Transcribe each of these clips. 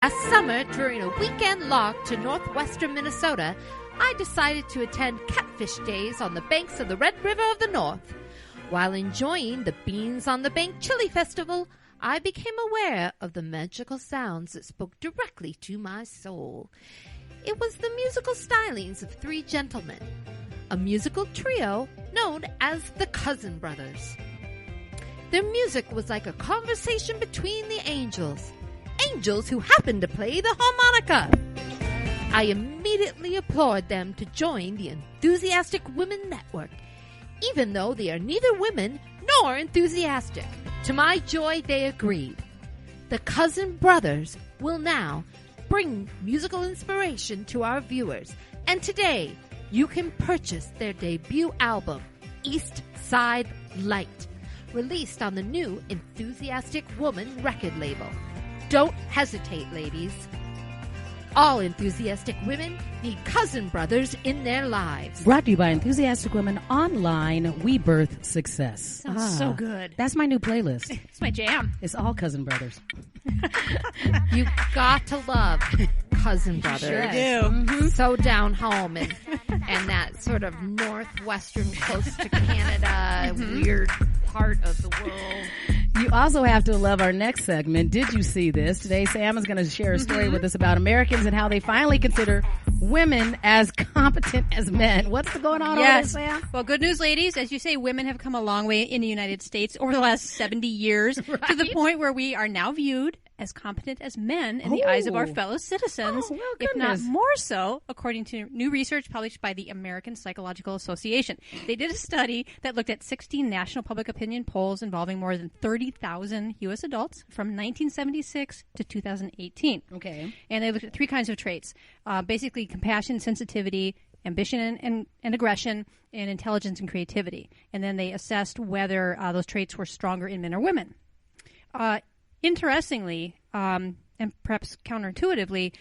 Last summer, during a weekend walk to northwestern Minnesota, I decided to attend Catfish Days on the banks of the Red River of the North. While enjoying the Beans on the Bank Chili Festival, I became aware of the magical sounds that spoke directly to my soul. It was the musical stylings of three gentlemen, a musical trio known as the Cousin Brothers. Their music was like a conversation between the angels who happened to play the harmonica. I immediately implored them to join the Enthusiastic Women Network, even though they are neither women nor enthusiastic. To my joy, they agreed. The Cousin Brothers will now bring musical inspiration to our viewers, and today you can purchase their debut album, East Side Light, released on the new Enthusiastic Woman record label. Don't hesitate, ladies. All enthusiastic women need Cousin Brothers in their lives. Brought to you by Enthusiastic Women Online, We Birth Success. Sounds so good. That's my new playlist. It's my jam. It's all Cousin Brothers. You got to love Cousin Brothers. Sure do. Mm-hmm. So down home and that sort of northwestern close to Canada, weird part of the world. You also have to love our next segment. Did you see this? Today, Sam is going to share a story with us about Americans and how they finally consider women as competent as men. What's going on over there, Sam? Well, good news, ladies. As you say, women have come a long way in the United States over the last 70 years Right. to the point where we are now viewed as competent as men in the eyes of our fellow citizens, well, if not goodness. more so, according to new research published by the American Psychological Association. They did a study that looked at 16 national public opinion polls involving more than 30,000 U.S. adults from 1976 to 2018. Okay. And they looked at three kinds of traits, basically compassion, sensitivity, ambition and aggression, and intelligence and creativity. And then they assessed whether those traits were stronger in men or women. Interestingly, and perhaps counterintuitively,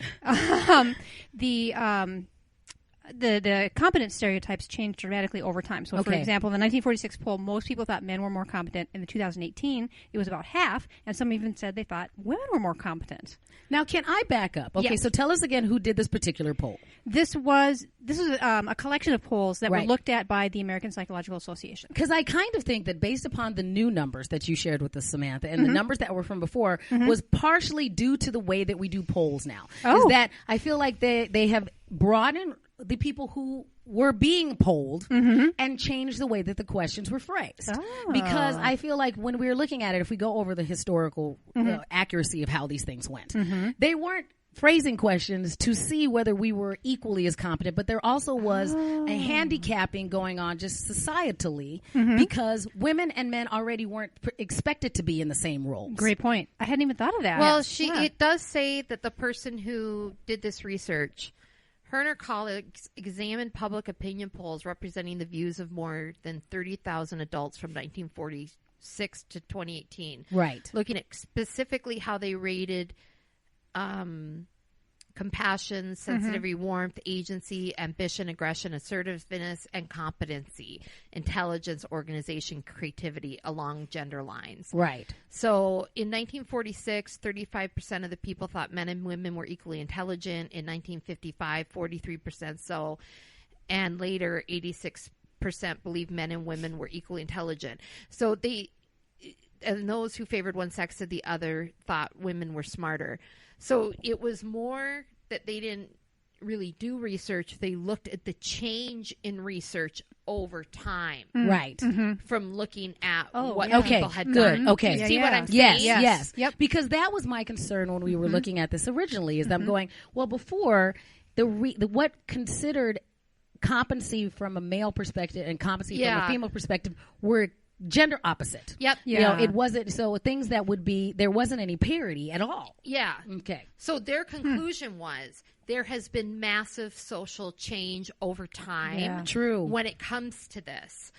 the competence stereotypes changed dramatically over time. So, for example, in the 1946 poll, most people thought men were more competent. In the 2018, it was about half, and some even said they thought women were more competent. Now, can I back up? Okay, Yes. so tell us again who did this particular poll. This was a collection of polls that were Right. looked at by the American Psychological Association. Because I kind of think that based upon the new numbers that you shared with us, Samantha, and the numbers that were from before, was partially due to the way that we do polls now. Oh. Is that I feel like they have brought in the people who were being polled and changed the way that the questions were phrased. Oh. Because I feel like when we're looking at it, if we go over the historical accuracy of how these things went, they weren't phrasing questions to see whether we were equally as competent, but there also was a handicapping going on just societally because women and men already weren't expected to be in the same roles. Great point. I hadn't even thought of that. Well, Yeah. it does say that the person who did this research, her and her colleagues examined public opinion polls representing the views of more than 30,000 adults from 1946 to 2018. Right. Looking at specifically how they rated compassion, sensitivity, warmth, agency, ambition, aggression, assertiveness, and competency, intelligence, organization, creativity along gender lines. Right. So in 1946, 35% of the people thought men and women were equally intelligent. In 1955, 43% so. And later, 86% believed men and women were equally intelligent. So and those who favored one sex to the other thought women were smarter. So it was more that they didn't really do research. They looked at the change in research over time. Right. From looking at what Okay, people had good. done. Okay. Do you see Yeah, what yeah. I'm saying? Yes. Yep. Because that was my concern when we were looking at this originally, is that I'm going, well, before the what considered competency from a male perspective and competency from a female perspective were gender opposite. Yep. You know, it wasn't, so things that would be, there wasn't any parity at all. Yeah. Okay. So their conclusion was there has been massive social change over time. Yeah. True. When it comes to this.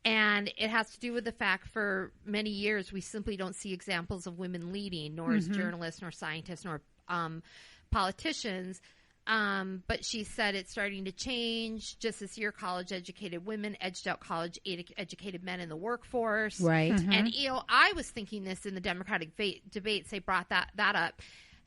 And it has to do with the fact for many years we simply don't see examples of women leading, nor as journalists, nor scientists, nor politicians. But she said it's starting to change. Just this year, college-educated women edged out college-educated men in the workforce. Right. And, you know, I was thinking this in the Democratic debates. They brought that up.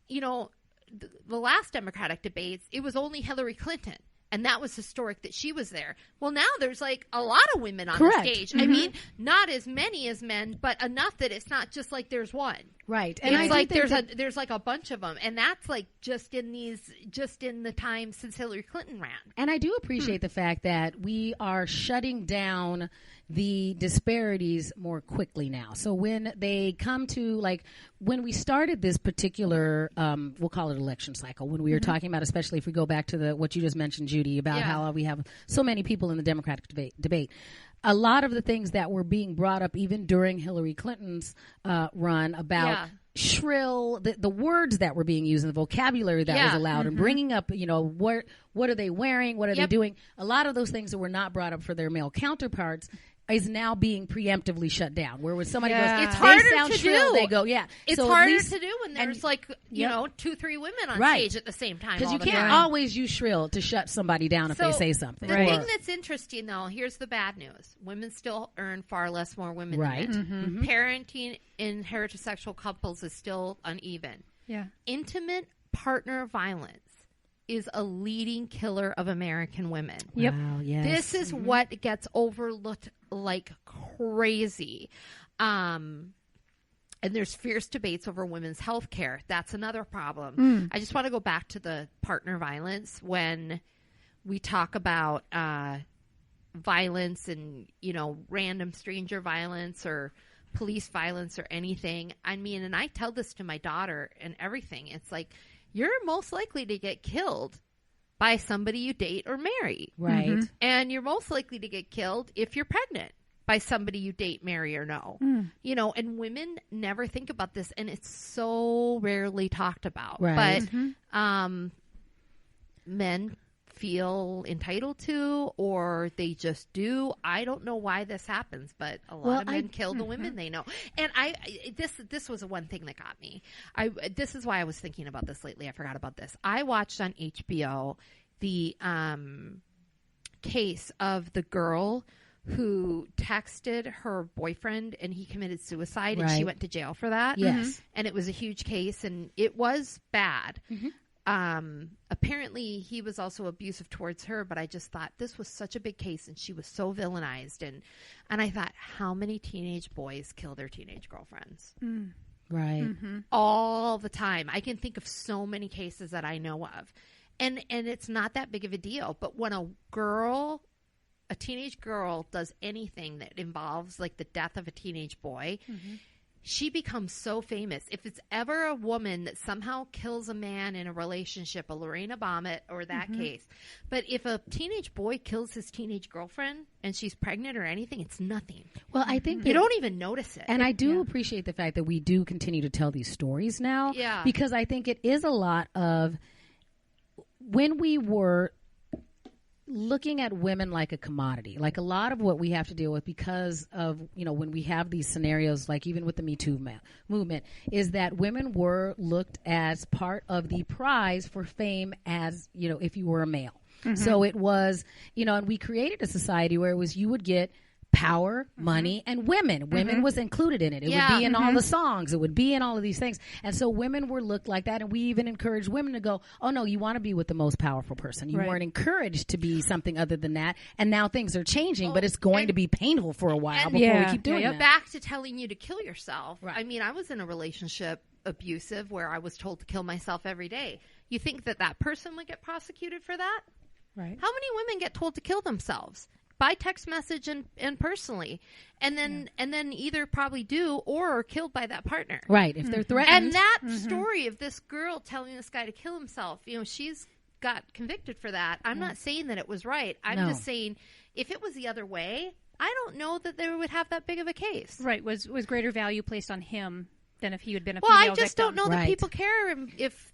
You know, the last Democratic debates, it was only Hillary Clinton. And that was historic that she was there. Well, now there's like a lot of women on the stage. I mean, not as many as men, but enough that it's not just like there's one. Right. And it's like there's like a bunch of them, and that's like just in the time since Hillary Clinton ran. And I do appreciate the fact that we are shutting down the disparities more quickly now. So when they come to, like, when we started this particular, we'll call it election cycle, when we were talking about, especially if we go back to what you just mentioned, Judy, about how we have so many people in the Democratic debate. A lot of the things that were being brought up even during Hillary Clinton's run about shrill, the words that were being used and the vocabulary that was allowed, and bringing up, what are they wearing? What are they doing? A lot of those things that were not brought up for their male counterparts is now being preemptively shut down. Where when somebody goes, it's harder sound to shrill, do. They go, it's so harder to do when there's like, 2-3 women on Right. stage at the same time. because you can't always use shrill to shut somebody down if they say something. The thing that's interesting, though, here's the bad news. Women still earn far less more women Right. than men. Parenting in heterosexual couples is still uneven. Yeah. Intimate partner violence is a leading killer of American women. Yep. Wow, yes. This is what gets overlooked like crazy. And there's fierce debates over women's health care. That's another problem. I just want to go back to the partner violence when we talk about violence and, random stranger violence or police violence or anything. I mean, and I tell this to my daughter and everything. It's like, you're most likely to get killed by somebody you date or marry. Right. And you're most likely to get killed if you're pregnant by somebody you date, marry, or know. And women never think about this, and it's so rarely talked about. Right. But men feel entitled to, or they just do. I don't know why this happens, but a lot of men kill the women they know. And this was the one thing that got me. This is why I was thinking about this lately. I forgot about this. I watched on HBO the case of the girl who texted her boyfriend and he committed suicide, and she went to jail for that. Yes. And it was a huge case, and it was bad. Apparently he was also abusive towards her, but I just thought this was such a big case, and she was so villainized, and I thought, how many teenage boys kill their teenage girlfriends? Right. All the time. I can think of so many cases that I know of, and it's not that big of a deal. But when a teenage girl does anything that involves like the death of a teenage boy, she becomes so famous. If it's ever a woman that somehow kills a man in a relationship, a Lorena Bobbitt or that case. But if a teenage boy kills his teenage girlfriend and she's pregnant or anything, it's nothing. Well, I think you don't even notice it. And I do appreciate the fact that we do continue to tell these stories now. Yeah. Because I think it is a lot of when we were looking at women like a commodity, like a lot of what we have to deal with because of, when we have these scenarios, like even with the Me Too movement, is that women were looked as part of the prize for fame as, if you were a male. So it was, and we created a society where it was, you would get power, money, and women. Women was included in it. It would be in all the songs. It would be in all of these things. And so women were looked like that. And we even encouraged women to go, oh, no, you want to be with the most powerful person. You weren't encouraged to be something other than that. And now things are changing, but it's going to be painful for a while before we keep doing that. Back to telling you to kill yourself. Right. I mean, I was in a relationship abusive where I was told to kill myself every day. You think that person would get prosecuted for that? Right. How many women get told to kill themselves? By text message and personally, and then either probably do or are killed by that partner. Right, if they're threatened. And that story of this girl telling this guy to kill himself, she's got convicted for that. I'm not saying that it was right. I'm just saying if it was the other way, I don't know that they would have that big of a case. Right. Was greater value placed on him than if he had been a female victim? Well, I just don't know that people care if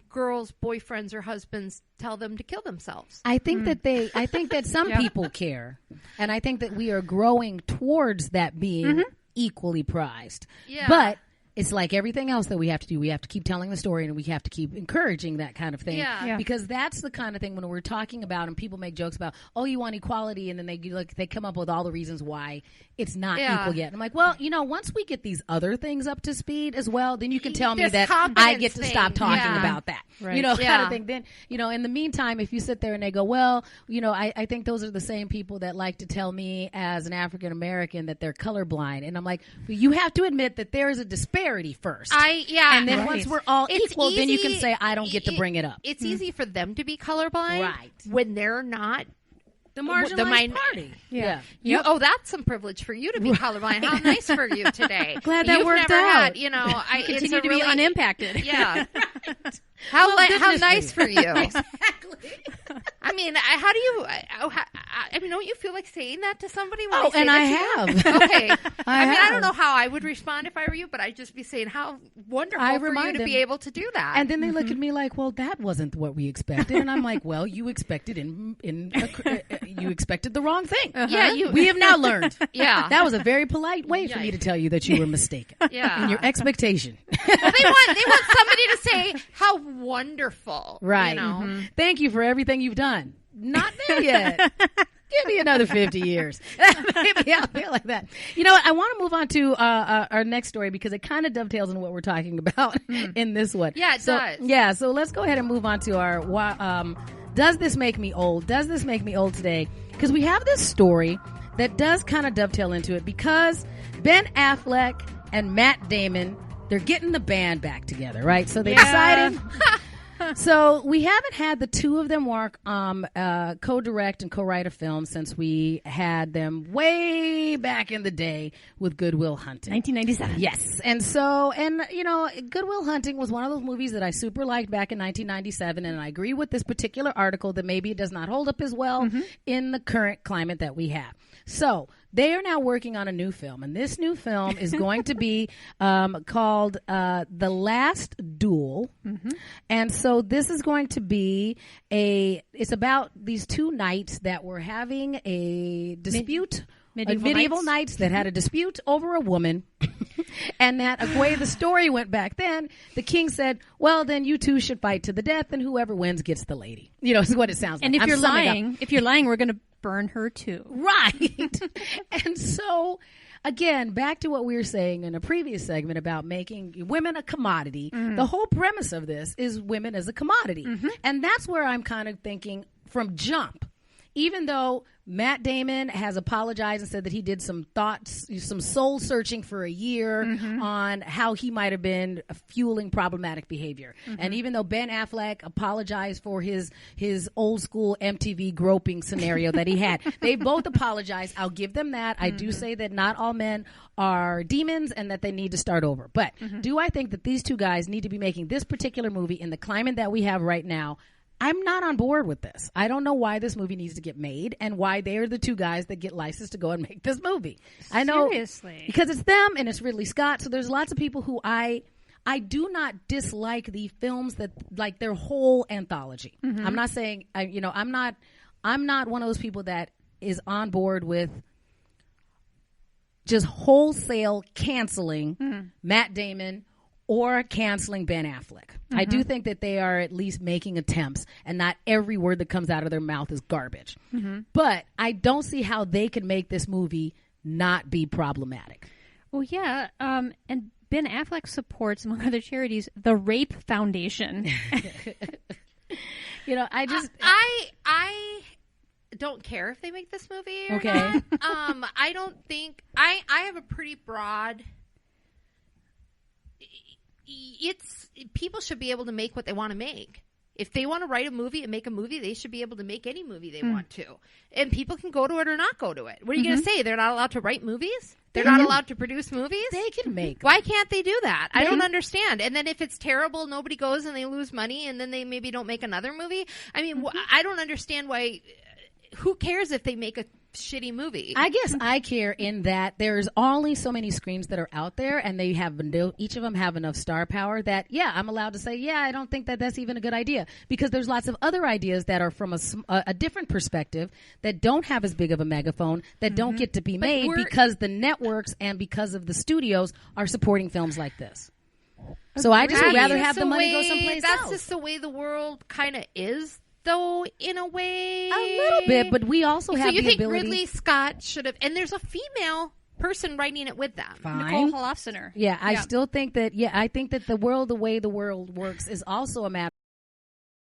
girls' boyfriends or husbands tell them to kill themselves. I think that some people care. And I think that we are growing towards that being equally prized. Yeah. But it's like everything else that we have to do. We have to keep telling the story, and we have to keep encouraging that kind of thing. Yeah. Because that's the kind of thing when we're talking about, and people make jokes about, oh, you want equality, and then they come up with all the reasons why it's not equal yet. And I'm like, well, once we get these other things up to speed as well, then you can tell me that I get to stop talking about that. Right. Kind of thing. Then, in the meantime, if you sit there and they go, well, I think those are the same people that like to tell me as an African American that they're colorblind. And I'm like, well, you have to admit that there is a disparity first. And then once we're all equal, then you can say, I don't get to bring it up. It's easy for them to be colorblind. Right. When they're not. The marginalized party. Yeah. That's some privilege for you to be colorblind. How nice for you today. Glad that worked out. I continue to be unimpacted. Yeah. How nice for you. Exactly. I mean, how do you? Don't you feel like saying that to somebody? When I say and I have. Okay. I don't have. know how I would respond if I were you, but I'd just be saying how wonderful for you to be able to do that. And then they look at me like, "Well, that wasn't what we expected." And I'm like, "Well, you expected you expected the wrong thing." Yeah, we have now learned. Yeah, that was a very polite way for me to tell you that you were mistaken. Yeah, in your expectation. Well, they want somebody to say how wonderful. Right. Thank you for everything you've done. Not there yet. Give me another 50 years. Maybe I'll feel like that. You know what? I want to move on to our next story because it kind of dovetails on what we're talking about in this one. Yeah, it does. Yeah, so let's go ahead and move on to our Does This Make Me Old? Does This Make Me Old today? Because we have this story that does kind of dovetail into it because Ben Affleck and Matt Damon, they're getting the band back together, right? So they decided... So we haven't had the two of them work co-direct and co-write a film since we had them way back in the day with Good Will Hunting. 1997. Yes. And Good Will Hunting was one of those movies that I super liked back in 1997, and I agree with this particular article that maybe it does not hold up as well in the current climate that we have. So they are now working on a new film, and this new film is going to be called The Last Duel. And so this is going to be it's about these two knights that were having a dispute. Medieval knights that had a dispute over a woman. And that the way the story went back then, the king said, well, then you two should fight to the death, and whoever wins gets the lady. Is what it sounds like. And if you're lying, we're going to burn her too. Right. And so, again, back to what we were saying in a previous segment about making women a commodity. The whole premise of this is women as a commodity. And that's where I'm kind of thinking from jump. Even though Matt Damon has apologized and said that he did some soul searching for a year on how he might have been fueling problematic behavior. And even though Ben Affleck apologized for his old school MTV groping scenario that he had, they both apologized. I'll give them that. I do say that not all men are demons and that they need to start over. But do I think that these two guys need to be making this particular movie in the climate that we have right now? I'm not on board with this. I don't know why this movie needs to get made and why they are the two guys that get licensed to go and make this movie. I know seriously, because it's them and it's Ridley Scott. So there's lots of people who I do not dislike the films that like their whole anthology. I'm not saying I'm not one of those people that is on board with just wholesale canceling Matt Damon or canceling Ben Affleck. I do think that they are at least making attempts, and not every word that comes out of their mouth is garbage. But I don't see how they could make this movie not be problematic. Well, yeah, and Ben Affleck supports, among other charities, the Rape Foundation. I don't care if they make this movie or not. I don't think... I have a pretty broad... people should be able to make what they want to make. If they want to write a movie and make a movie, they should be able to make any movie they want to. And people can go to it or not go to it. What are you going to say? They're not allowed to write movies? They're not allowed to produce movies? They can make. Why can't they do that? I don't understand. And then if it's terrible, nobody goes and they lose money and then they maybe don't make another movie. I mean, I don't understand why... Who cares if they make a shitty movie. I guess I care in that there's only so many screens that are out there, and they have each of them have enough star power that I'm allowed to say I don't think that that's even a good idea, because there's lots of other ideas that are from a different perspective that don't have as big of a megaphone, that don't get to be made because the networks and because of the studios are supporting films like this. So I just would rather have the money go someplace else. That's just the way the world kind of is, though, in a way. A little bit, but we also have the ability. So you think Ridley Scott should have, and there's a female person writing it with them. Nicole Holofcener. I still think that, I think that the way the world works is also a matter